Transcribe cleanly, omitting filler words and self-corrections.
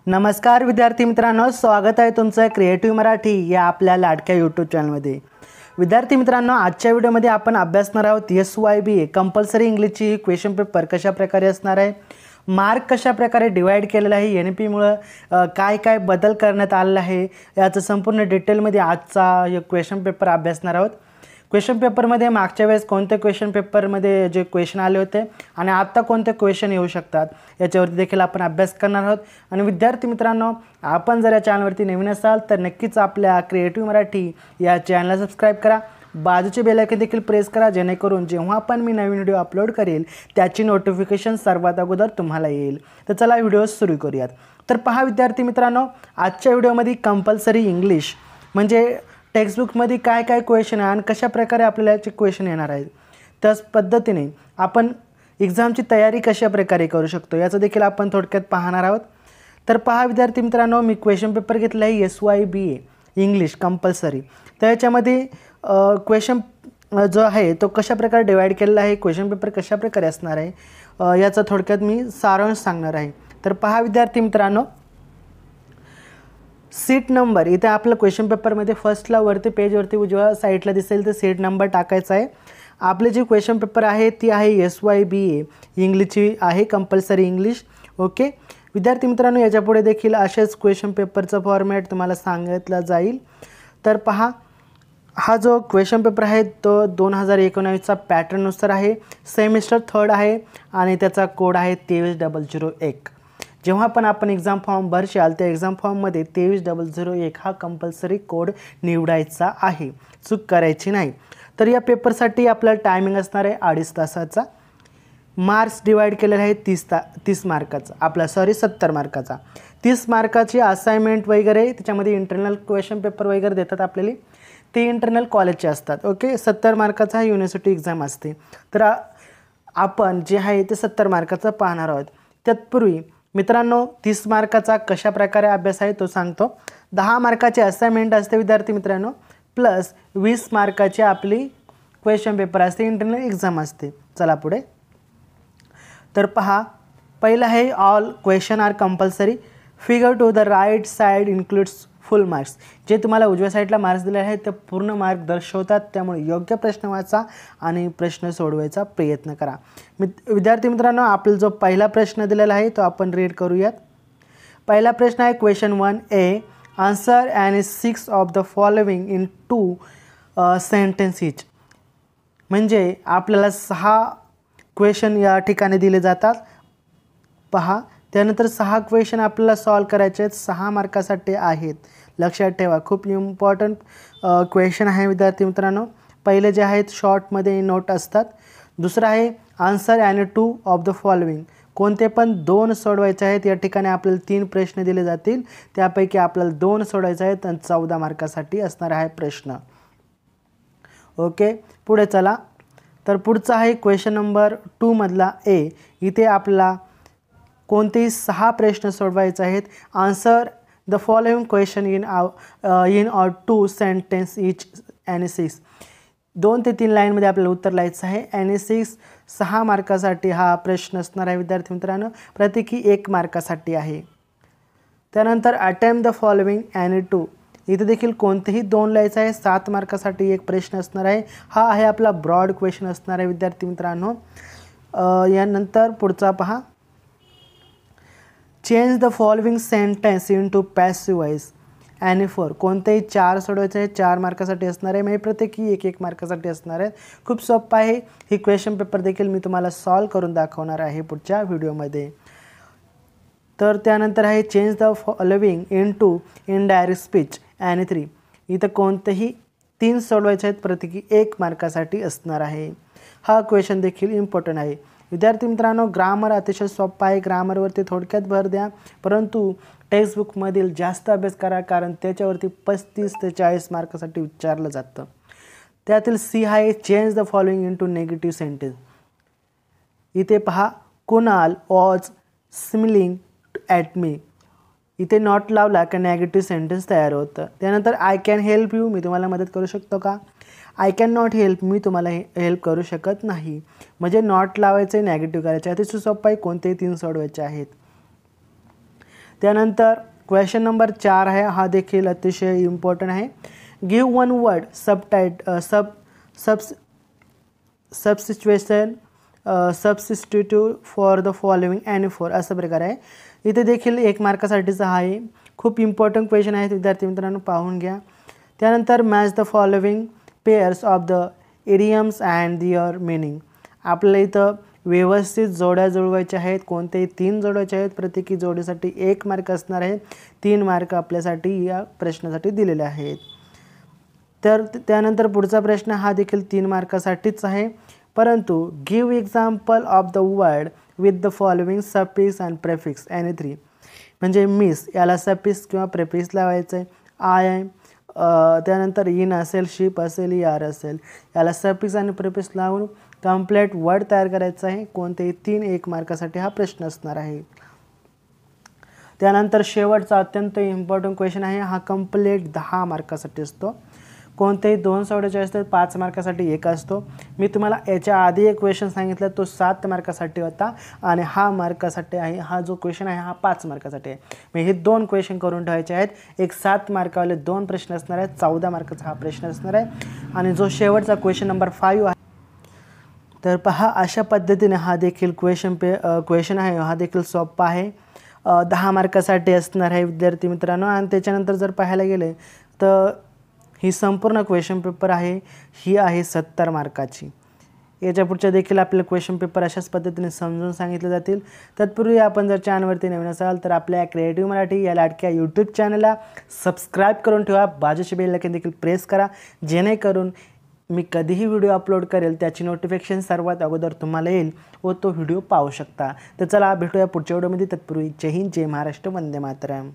नमस्कार विद्यार्थी मित्रांनो, स्वागत आहे तुमचं क्रिएटिव्ह मराठी या आपल्या लाडक्या यूट्यूब चॅनलमध्ये। विद्यार्थी मित्रांनो, आजच्या व्हिडिओमध्ये आपण अभ्यासणार आहोत SYBA कंपल्सरी इंग्लिशची क्वेश्चन पेपर कशा प्रकारे असणार आहे, मार्क कशा प्रकारे डिवाइड केलेला आहे, NP मुळे काय काय बदल करण्यात आलेला आहे याचं संपूर्ण डिटेलमध्ये आजचा क्वेश्चन पेपर अभ्यासणार आहोत। क्वेश्चन पेपरमध्ये मागच्या वेळेस कोणते क्वेश्चन पेपरमध्ये जे क्वेश्चन आले होते आणि आता कोणते क्वेश्चन येऊ शकतात याच्यावरती देखील आपण अभ्यास करणार आहोत। आणि विद्यार्थी मित्रांनो, आपण जर या चॅनलवरती नवीन असाल तर नक्कीच आपल्या क्रिएटिव्ह मराठी या चॅनलला सबस्क्राइब करा, बाजूचे बेल आयकॉन देखील प्रेस करा, जेणेकरून जेव्हा पण मी नवीन व्हिडिओ अपलोड करेल त्याची नोटिफिकेशन सर्वात अगोदर तुम्हाला येईल। तर चला व्हिडिओ सुरू करूयात। तर पहा विद्यार्थी मित्रांनो, आजच्या व्हिडिओमध्ये कंपल्सरी इंग्लिश म्हणजे टेक्स्टबुकमध्ये काय काय क्वेश्चन आहे आणि कशा प्रकारे आपल्याला याचे क्वेश्चन येणार आहेत, त्याच पद्धतीने आपण एक्झामची तयारी कशा प्रकारे करू शकतो याचं देखील आपण थोडक्यात पाहणार आहोत। तर पहा विद्यार्थी मित्रांनो, मी क्वेश्चन पेपर घेतला आहे SYBA इंग्लिश कंपल्सरी। तर याच्यामध्ये क्वेश्चन जो आहे तो कशा प्रकारे डिवाइड केलेला आहे, क्वेश्चन पेपर कशा प्रकारे असणार आहे याचा थोडक्यात मी सारांश सांगणार आहे। तर पहा विद्यार्थी मित्रांनो, सीट नंबर इथे आपलं क्वेश्चन पेपरमध्ये फर्स्टला वरती पेजवरती उजव्या साईडला दिसेल तर सीट नंबर टाकायचा आहे। आपले जे क्वेश्चन पेपर आहे ती आहे SYBA इंग्लिशची आहे कंपल्सरी इंग्लिश। ओके विद्यार्थी मित्रांनो, याच्यापुढे देखील असेच क्वेश्चन पेपरचा फॉर्मॅट तुम्हाला सांगितला जाईल। तर पहा, हा जो क्वेश्चन पेपर आहे तो 2019चा पॅटर्ननुसार आहे, सेमिस्टर 3rd आहे आणि त्याचा कोड आहे 23001। जेव्हा पण आपण एक्झाम फॉर्म भरशाल त्या एक्झाम फॉर्ममध्ये 23001 हा कंपल्सरी कोड निवडायचा आहे, चूक करायची नाही। तर या पेपरसाठी आपला टायमिंग असणार आहे 2.5 तासाचा। मार्क्स डिवाइड केलेला आहे 30 मार्काचा, आपला 70 मार्काचा। 30 मार्काची असाइनमेंट वगैरे त्याच्यामध्ये इंटरनल क्वेश्चन पेपर वगैरे देतात आपल्याला, ते इंटरनल कॉलेजचे असतात। ओके, 70 मार्काचा युनिव्हर्सिटी एक्झाम असते। तर आपण जे आहे ते 70 मार्काचा पाहणार आहोत। तत्पूर्वी मित्रांनो, 30 मार्काचा कशा प्रकारे अभ्यास आहे तो सांगतो। 10 मार्काची असाइनमेंट असते विद्यार्थी मित्रांनो, प्लस 20 मार्काची आपली क्वेश्चन पेपर असते, इंटरनल एक्झाम असते। चला पुढे। तर पहा, पहिलं आहे all question are compulsory, figure to the right side includes full marks. जे तुम्हाला उजव्या साईडला मार्क्स दिले आहेत ते पूर्ण मार्क दर्शवतात, त्यामुळे योग्य प्रश्न वाचा आणि प्रश्न सोडवायचा प्रयत्न करा। विद्यार्थी मित्रांनो, आपला जो पहिला प्रश्न दिलेला आहे तो आपण रीड करूयात। पहिला प्रश्न आहे question 1A, answer any 6 of the following in 2 sentences each. म्हणजे आपल्याला 6 क्वेश्चन या ठिकाणी दिले जातात। पहा, त्यानंतर 6 क्वेश्चन आपल्याला सॉल्व करायचे आहेत, 6 मार्कासाठी आहेत। लक्षात ठेवा, खूप इम्पॉर्टंट क्वेश्चन आहे विद्यार्थी मित्रांनो। पहिले जे आहेत शॉर्टमध्ये नोट असतात। दुसरं आहे answer any 2 of the following, कोणते पण 2 सोडवायचे आहेत। या ठिकाणी आपल्याला 3 प्रश्न दिले जातील, त्यापैकी आपल्याला 2 सोडवायचे आहेत आणि 14 मार्कासाठी असणार आहे प्रश्न। ओके, पुढे चला। तर पुढचा आहे क्वेश्चन नंबर 2 मधला A, इथे आपला कोणतेही 6 प्रश्न सोडवायचे आहेत। Answer the following question in or 2 sentences each any 6। 2 ते 3 लाईनमध्ये आपल्याला उत्तर लिहायचं आहे। एनी 6 मार्कासाठी हा प्रश्न असणार आहे विद्यार्थी मित्रांनो, प्रत्येकी 1 मार्कासाठी आहे। त्यानंतर अटेम्प्ट द फॉलोइंग एनी 2, इथे देखील कोणतेही 2 लिहायचं आहे, 7 मार्कासाठी 1 प्रश्न असणार आहे। हा आहे आपला ब्रॉड क्वेश्चन असणार आहे विद्यार्थी मित्रांनो। यानंतर पुढचा पहा, change the following sentence into passive voice any 4, कोणतेही 4 सोडवायचे आहे, 4 मार्कासाठी असणार आहे, म्हणजे प्रत्येकी 1 मार्कासाठी असणार आहे। खूप सोपं आहे। ही क्वेश्चन पेपर देखील मी तुम्हाला सॉल्व करून दाखवणार आहे पुढच्या व्हिडिओमध्ये। तर त्यानंतर आहे change the following into indirect speech any 3, इथं कोणतेही 3 सोडवायचे आहेत, प्रत्येकी 1 मार्कासाठी असणार आहे। हा क्वेश्चन देखील इम्पॉर्टंट आहे विद्यार्थी मित्रांनो। ग्रामर अतिशय सोपं आहे, ग्रामरवरती थोडक्यात भर द्या, परंतु टेक्स्टबुकमधील जास्त अभ्यास करा, कारण त्याच्यावरती 35 ते 40 मार्कासाठी विचारलं जातं। त्यातील C आहे change the following into negative sentence. इथे पहा, कुणाल वॉज स्मिलिंग ॲट मी, इथे नॉट लावला का नेगेटिव्ह सेंटेन्स तयार होतं। त्यानंतर आय कॅन हेल्प यू, मी तुम्हाला मदत करू शकतो का। आय कॅन नॉट हेल्प, मी तुम्हाला हेल्प करू शकत नाही। म्हणजे नॉट लावायचं आहे, नेगेटिव्ह करायचं आहे, अतिशय सोपं आहे, कोणतेही 3 सोडवायचे आहेत। त्यानंतर क्वेश्चन नंबर 4 आहे, हा देखील अतिशय इम्पॉर्टंट आहे. Give one word substitute for the following any four, अशा प्रकारे आहे. इथे देखील 1 मार्कासाठीचा आहे. खूप इम्पॉर्टंट क्वेश्चन आहे विद्यार्थी मित्रांनो, पाहून घ्या. त्यानंतर match the following pairs of the idioms and their meaning. आपल्याला इथं व्यवस्थित जोड्या जुळवायच्या आहेत. कोणतेही 3 जोडायचे आहेत. प्रत्येकी जोडीसाठी 1 मार्क असणार आहे. 3 मार्क आपल्यासाठी या प्रश्नासाठी दिलेले आहेत. तर त्यानंतर पुढचा प्रश्न हा देखील 3 मार्कासाठीच आहे. परंतु give example of the word with the following suffix and prefix any 3. म्हणजे मिस याला सफिक्स किंवा प्रेफिक्स लावायचं आहे. आय त्यानंतर इन असेल, शिप असेल, यार असेल, याला सफिक्स आणि प्रेफिक्स लावून कंप्लीट वर्ड तयार करायचं आहे. कोणतेही 3 1 मार्कासाठी हा प्रश्न असणार आहे. त्यानंतर शेवटचा अत्यंत इम्पॉर्टंट क्वेश्चन आहे, हा कंप्लीट 10 मार्कासाठी असतो. कोणतेही 2 सोडायचे असतात, 5 मार्कासाठी 1 असतो. मी तुम्हाला याच्या आधी एक क्वेश्चन सांगितला, तो 7 मार्कासाठी होता आणि हा मार्कासाठी आहे. हा जो क्वेश्चन आहे हा 5 मार्कासाठी आहे. मी हे 2 क्वेश्चन करून ठेवायचे आहेत. एक 7 मार्कावाले 2 प्रश्न असणार आहेत, 14 मार्काचा हा प्रश्न असणार आहे. आणि जो शेवटचा क्वेश्चन नंबर 5 आहे, तर पहा अशा पद्धतीने हा देखील क्वेश्चन आहे, हा देखील सोपा आहे. 10 मार्कासाठी असणार आहे विद्यार्थी मित्रांनो. आणि त्याच्यानंतर जर पाहायला गेले तर ही संपूर्ण क्वेश्चन पेपर आहे, ही आहे 70 मार्काची. याच्या पुढच्या देखील आपले क्वेश्चन पेपर अशाच पद्धतीने समजून सांगितले जातील. तत्पूर्वी आपण जर चॅनलवरती नवीन असाल तर आपल्या क्रिएटिव्ह मराठी या लाडक्या यूट्यूब चॅनलला सबस्क्राईब करून ठेवा. बाजूची बेल आयकॉन देखील प्रेस करा, जेणेकरून मी कधीही व्हिडिओ अपलोड करेल त्याची नोटिफिकेशन सर्वात अगोदर तुम्हाला येईल व तो व्हिडिओ पाहू शकता. तर चला भेटूया पुढच्या व्हिडिओमध्ये. तत्पूर्वी जय हिंद, जय महाराष्ट्र, वंदे मातरम.